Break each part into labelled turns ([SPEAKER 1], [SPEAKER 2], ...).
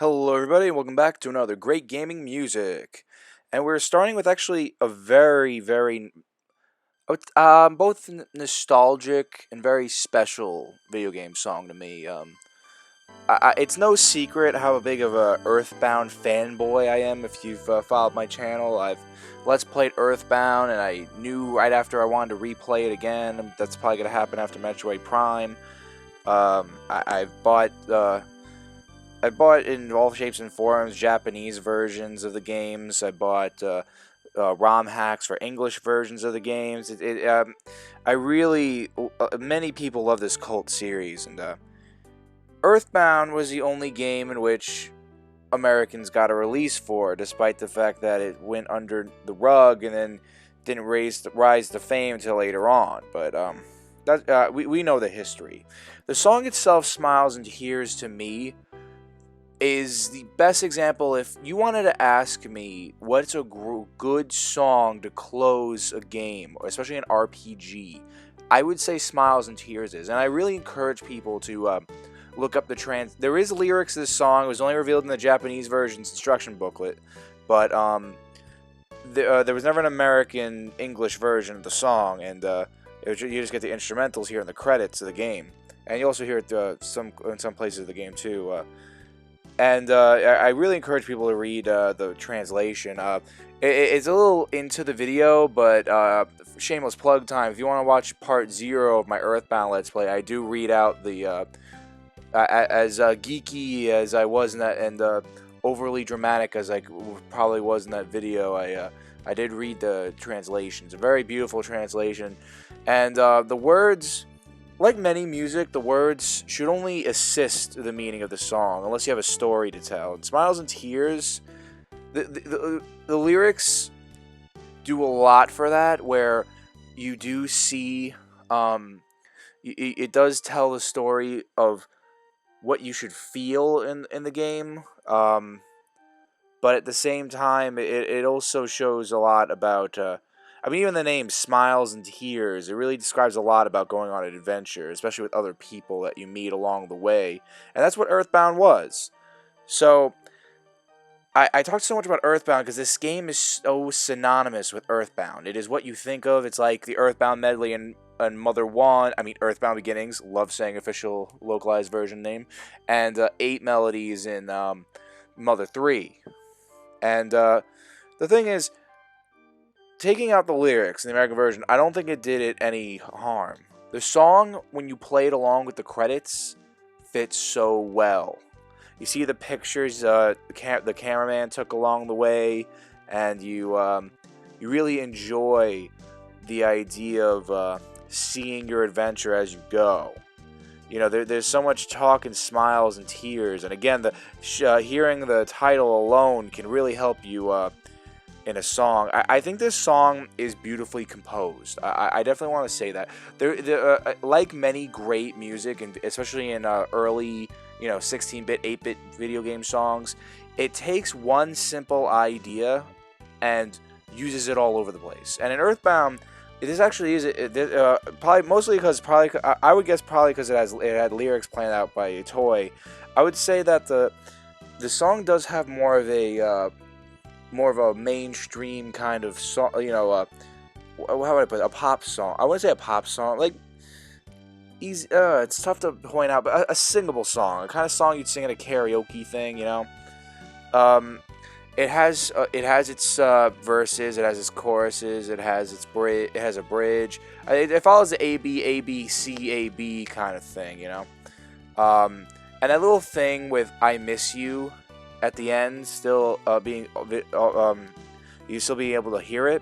[SPEAKER 1] Hello, everybody, and welcome back to another great gaming music. And we're starting with actually a very, both nostalgic and very special video game song to me. It's no secret how big of a Earthbound fanboy I am. If you've followed my channel, I've Let's Played Earthbound, and I knew right after I wanted to replay it again. That's probably going to happen after Metroid Prime. I bought in all shapes and forms Japanese versions of the games. I bought ROM hacks for English versions of the games. Many people love this cult series, and Earthbound was the only game in which Americans got a release for, despite the fact that it went under the rug and then didn't rise to fame until later on. But we know the history. The song itself, "Smiles and Tears," to me is the best example. If you wanted to ask me what's a good song to close a game, especially an RPG, I would say "Smiles and Tears" is. And I really encourage people to look up the There is lyrics to this song. It was only revealed in the Japanese version's instruction booklet, but there was never an American English version of the song, and you just get the instrumentals here in the credits of the game, and you also hear it in some places of the game too. I really encourage people to read the translation. It's a little into the video, but shameless plug time. If you want to watch part 0 of my Earthbound Let's Play, I do read out the as geeky as I was in that, and overly dramatic as I probably was in that video. I did read the translation. It's a very beautiful translation, and the words. Like many music, the words should only assist the meaning of the song, unless you have a story to tell. And "Smiles and Tears," the lyrics do a lot for that, where you do see, it does tell the story of what you should feel in the game, but at the same time, it also shows a lot about, even the name "Smiles and Tears," it really describes a lot about going on an adventure, especially with other people that you meet along the way. And that's what Earthbound was. So, I talked so much about Earthbound because this game is so synonymous with Earthbound. It is what you think of. It's like the Earthbound medley in Mother 1, Earthbound Beginnings, love saying official localized version name, and 8 melodies in Mother 3. And the thing is, taking out the lyrics in the American version, I don't think it did it any harm. The song, when you play it along with the credits, fits so well. You see the pictures the cameraman took along the way, and you really enjoy the idea of seeing your adventure as you go. You know, there's so much talk and smiles and tears, and again, hearing the title alone can really help you in a song. I think this song is beautifully composed. I definitely want to say that. Like many great music, and especially in early, 16-bit, 8-bit video game songs, it takes one simple idea and uses it all over the place. And in Earthbound, this actually is probably mostly because I would guess probably because it had lyrics planned out by a toy. I would say that the song does have more of a mainstream kind of song, how would I put it? A pop song. I wouldn't say a pop song, like, easy, it's tough to point out, but a singable song, a kind of song you'd sing at a karaoke thing, It has its verses, it has its choruses, it has a bridge. It follows the A B C A B kind of thing, and that little thing with "I miss you" at the end, still you still being able to hear it.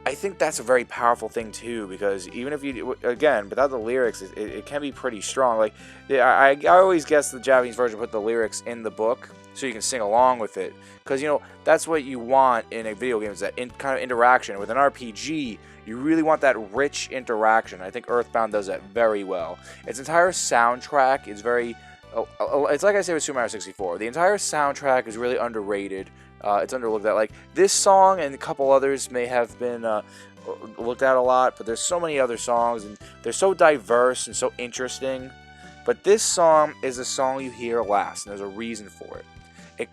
[SPEAKER 1] I think that's a very powerful thing too, because even if again, without the lyrics, it can be pretty strong. Like, I always guess the Japanese version put the lyrics in the book so you can sing along with it, because that's what you want in a video game, is that kind of interaction. With an RPG, you really want that rich interaction. I think Earthbound does that very well. Its entire soundtrack is very. It's like I say with Super Mario 64. The entire soundtrack is really underrated. It's underlooked at. Like, this song and a couple others may have been looked at a lot, but there's so many other songs, and they're so diverse and so interesting But this song is the song you hear last, and there's a reason for it. It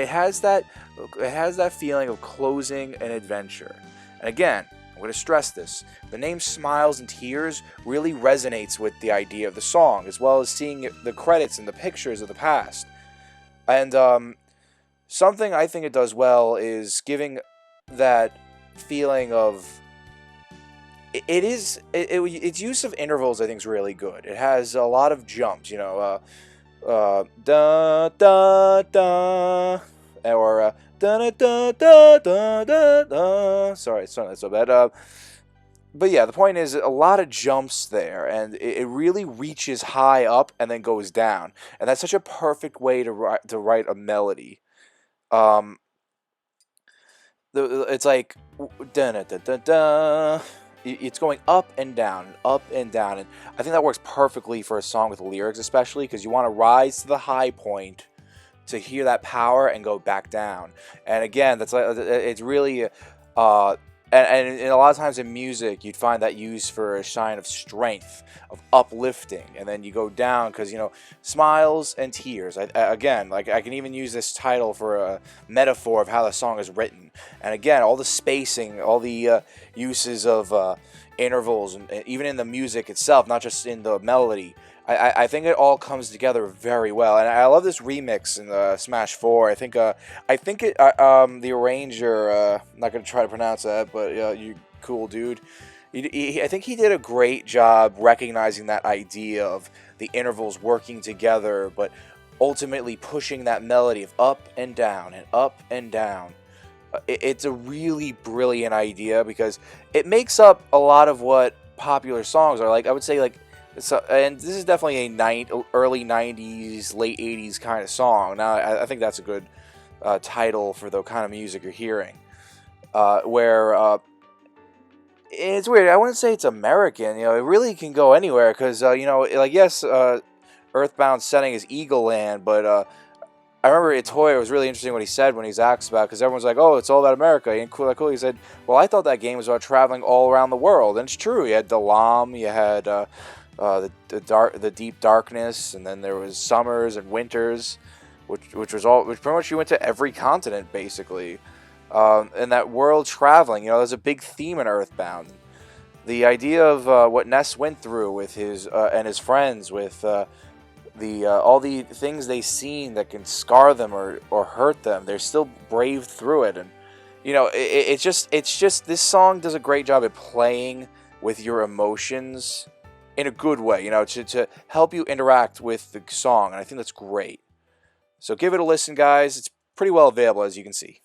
[SPEAKER 1] has that feeling of closing an adventure. And again, I'm going to stress this. The name Smiles and Tears really resonates with the idea of the song, as well as seeing the credits and the pictures of the past. And something I think it does well is giving that feeling of... its use of intervals, I think, is really good. It has a lot of jumps, da da da, or da da da da da da. Sorry, it's not so bad. But yeah, the point is a lot of jumps there, and it really reaches high up and then goes down, and that's such a perfect way to write a melody. It's like da da da da da. It's going up and down, and I think that works perfectly for a song with lyrics, especially because you want to rise to the high point to hear that power and go back down. And again, that's like it's really, and a lot of times in music, you'd find that used for a sign of strength, of uplifting, and then you go down because smiles and tears. Again, like I can even use this title for a metaphor of how the song is written. And again, all the spacing, all the uses of intervals, and even in the music itself, not just in the melody. I think it all comes together very well, and I love this remix in Smash 4. I think the arranger, I'm not gonna try to pronounce that, but you cool dude. I think he did a great job recognizing that idea of the intervals working together, but ultimately pushing that melody of up and down and up and down. It's a really brilliant idea because it makes up a lot of what popular songs are like. I would say like. So, and this is definitely a early 90s, late 80s kind of song. Now, I think that's a good title for the kind of music you're hearing. It's weird. I wouldn't say it's American. It really can go anywhere because, yes, Earthbound setting is Eagle Land, but I remember Itoya was really interesting what he said when he was asked about, because everyone's like, oh, it's all about America. And cool. He said, well, I thought that game was about traveling all around the world. And it's true. You had Dalam, you had... the deep darkness, and then there was summers and winters, which pretty much you went to every continent basically, and that world traveling. There's a big theme in Earthbound. The idea of what Ness went through with his and his friends, with all the things they've seen that can scar them or hurt them. They're still brave through it, and it's just this song does a great job at playing with your emotions in a good way, to help you interact with the song, and I think that's great. So give it a listen, guys. It's pretty well available, as you can see.